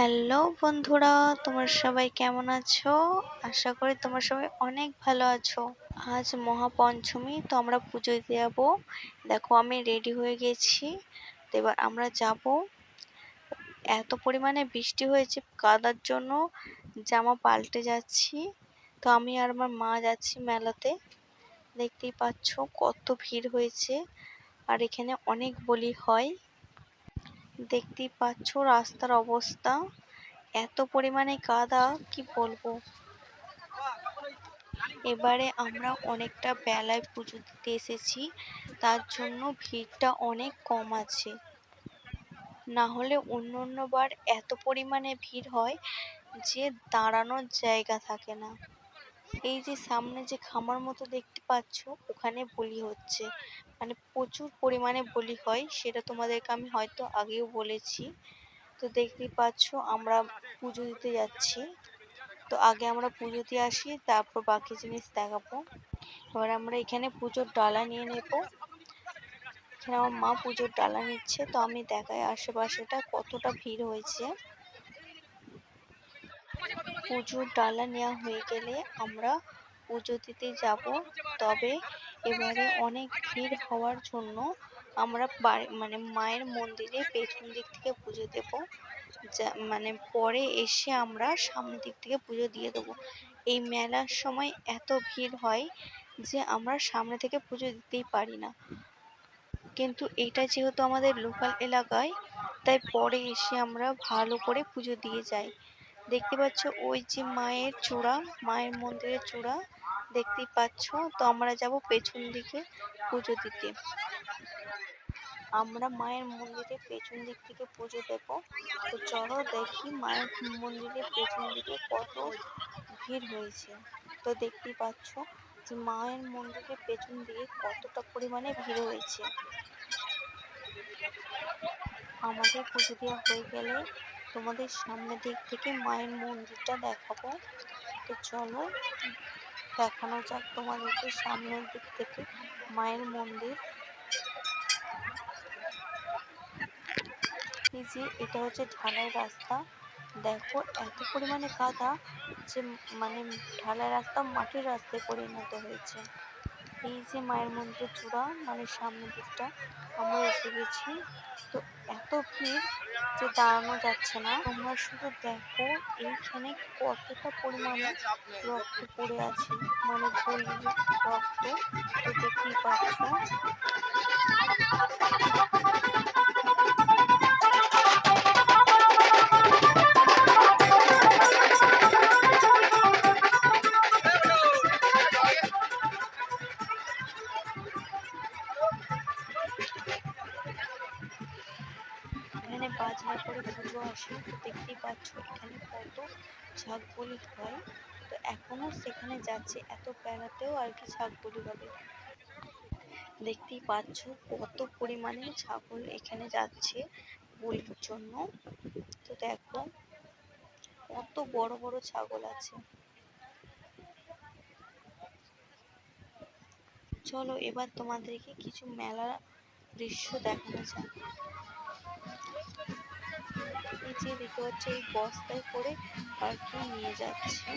Hello বন্ধুরা, তোমরা সবাই কেমন আছো? আশা করি তোমরা সবাই অনেক ভালো আছো। আজ মহাপঞ্চমী, তো আমরা পুজো দিতে যাবো। দেখো আমি রেডি হয়ে গেছি, তো এবার আমরা যাব। এত পরিমাণে বৃষ্টি হয়েছে, কাদার জন্য জামা পাল্টে যাচ্ছি। তো আমি আর আমার মা যাচ্ছি মেলাতে। দেখতেই পাচ্ছ কত ভিড় হয়েছে, আর এখানে অনেক বলি হয়। দেখতেই পাচ্ছ রাস্তার অবস্থা, এত পরিমাণে কাদা কি বলবো। এবারে আমরা অনেকটা বেলায় পুজো দিতে এসেছি, তার জন্য ভিড়টা অনেক কম আছে। না হলে অন্য বার এত পরিমাণে ভিড় হয় যে দাঁড়ানোর জায়গা থাকে না। এই যে সামনে যে খামার মতো দেখতে পাচ্ছ, ওখানে বলি হচ্ছে, মানে প্রচুর পরিমাণে বলি হয়, সেটা তোমাদেরকে আমি হয়তো আগেও বলেছি। তো দেখতেই পাচ্ছ আমরা পুজো দিতে যাচ্ছি। তো আগে আমরা পুজো দিয়ে আসি, তারপর বাকি জিনিস দেখাবো। এবার আমরা এখানে পুজোর ডালা নিয়ে নেব। এখানে আমার মা পুজোর ডালা নিচ্ছে, তো আমি দেখাই আশেপাশেটা কতটা ভিড় হয়েছে। পুজোর ডালা নেওয়া হয়ে গেলে আমরা পুজো দিতে যাব। তবে এবারে অনেক ভিড় হওয়ার জন্য আমরা মানে মায়ের মন্দিরে পেছন দিক থেকে পুজো দেব। মানে পরে এসে আমরা সামনের দিক থেকে পুজো দিয়ে দেবো। এই মেলার সময় এত ভিড় হয় যে আমরা সামনে থেকে পুজো দিতেই পারি না। কিন্তু এটা যেহেতু আমাদের লোকাল এলাকায়, তাই পরে এসে আমরা ভালো করে পুজো দিয়ে যাই। দেখতে পাচ্ছ ওই যে মায়ের চূড়া, মায়ের মন্দিরের চূড়া দেখতেই পাচ্ছ। তো আমরা যাব পেছন দিকে পুজো দিতে। আমরা মায়ের মন্দিরের পেছন দিক থেকে পুজো দেব। তো চলো দেখি মায়ের মন্দিরের পেছন দিকে কত ভিড় হয়েছে। তো দেখতেই পাচ্ছ যে মায়ের মন্দিরের পেছন দিকে কতটা পরিমাণে ভিড় হয়েছে। আমাদের পুজো দেওয়া হয়ে গেলে তোমাদের সামনের দিক থেকে মায়ের মন্দিরটা দেখাবো। তো চলো দেখানো যাক তোমাদেরকে সামনের দিক থেকে মায়ের মন্দির। এই যে এটা হচ্ছে ঢালাই রাস্তা। দেখো এত পরিমাণে কাদা যে মানে ঢালাই রাস্তা মাটির রাস্তায় পরিণত হয়েছে। এই যে মায়ের মন্দিরের চূড়া, মানে সামনের দিকটা আমরা এসে গেছি। তো এত ভিড় যে দাঁড়ানো যাচ্ছে না। তোমরা শুধু দেখো এইখানে কতটা পরিমাণে রক্ত পড়ে আছে, মানে গলির রক্ত। তো দেখতেই পাচ্ছ। এখানে বাজনা করে পুজো আসে। তো দেখতেই পাচ্ছ এখানে কত ঝাঁক বলি হয়। তো এখনো সেখানে যাচ্ছে, এত বেড়াতেও আর কি ঝাঁক বলি হবে। দেখতেই পাচ্ছ কত পরিমাণে ছাগল এখানে যাচ্ছে বলির জন্য। তো দেখো কত বড় বড় ছাগল আছে। চলো এবার তোমাদেরকে কিছু মেলার দৃশ্য দেখানো যাক। এই যে দেখতে পাচ্ছ এই বস্তায় করে আর কি নিয়ে যাচ্ছে।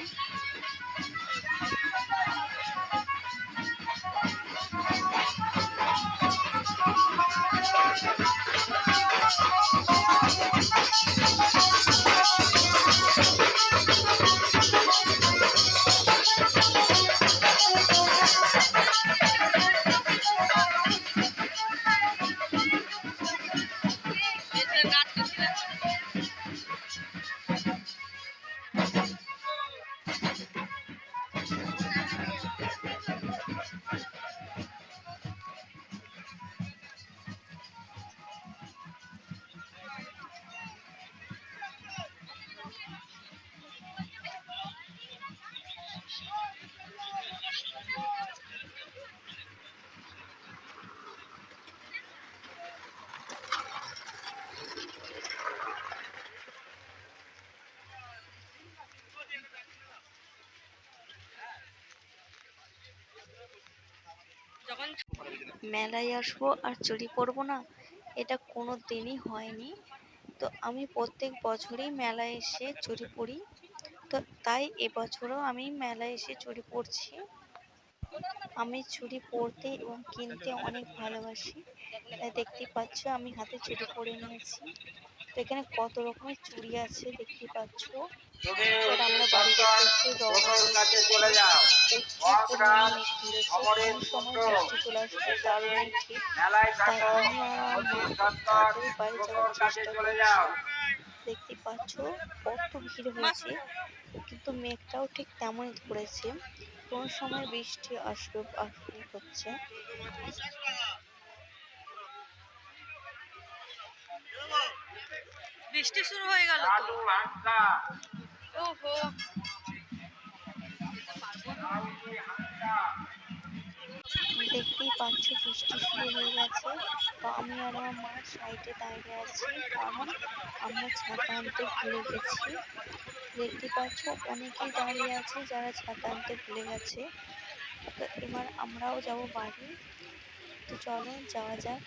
মেলায় আসবো আর চুরি পরবো না, এটা কোনো দিনই হয়নি। তো আমি প্রত্যেক বছরই মেলায় এসে চুড়ি পরি, তো তাই এবছরও আমি মেলায় এসে চুড়ি পরছি। আমি চুড়ি পরতে এবং কিনতে অনেক ভালোবাসি, তাই দেখতেই পাচ্ছ আমি হাতে চুড়ি পরে নিয়েছি। তো এখানে কত রকমের চুড়ি আছে দেখতেই পাচ্ছ। এবার আমরা বাড়ির উদ্দেশ্যে রওনা দিয়েছি। প্রচুর পরিমাণে মেঘ ধরেছে, কোন সময় বৃষ্টি চলে আসবে তার নেই ঠিক। তাই আমি আর আমার মা তাড়াতাড়ি বাড়ি যাওয়ার চেষ্টা করছি। দেখতে পাচ্ছ কত ভিড় হয়েছে, কিন্তু মেঘটাও ঠিক তেমনই ধরেছে, কোন সময় বৃষ্টি আসবে আসবে হচ্ছে। বৃষ্টি শুরু হয়ে গেল তো। ওহো, দেখতেই পাচ্ছ বৃষ্টি শুরু হয়ে গেছে। তো আমি আর আমার মা সাইডে দাঁড়িয়ে আছি, কারণ আমরা ছাতা আনতে ভুলে গেছি। দেখতে পাচ্ছ অনেকেই দাঁড়িয়ে আছে যারা ছাতা আনতে ভুলে গেছে। তো এবার আমরাও যাব বাড়ি। তো চলো যাওয়া যাক।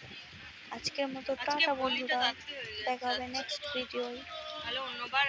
আজকের মতো আজকে টাটা বলিটা বন্ধুরা, তাড়াতাড়ি হয়ে দেখা হবে যাচ্ছে। নেক্সট ভিডিওয়। তাহলে অন্যবার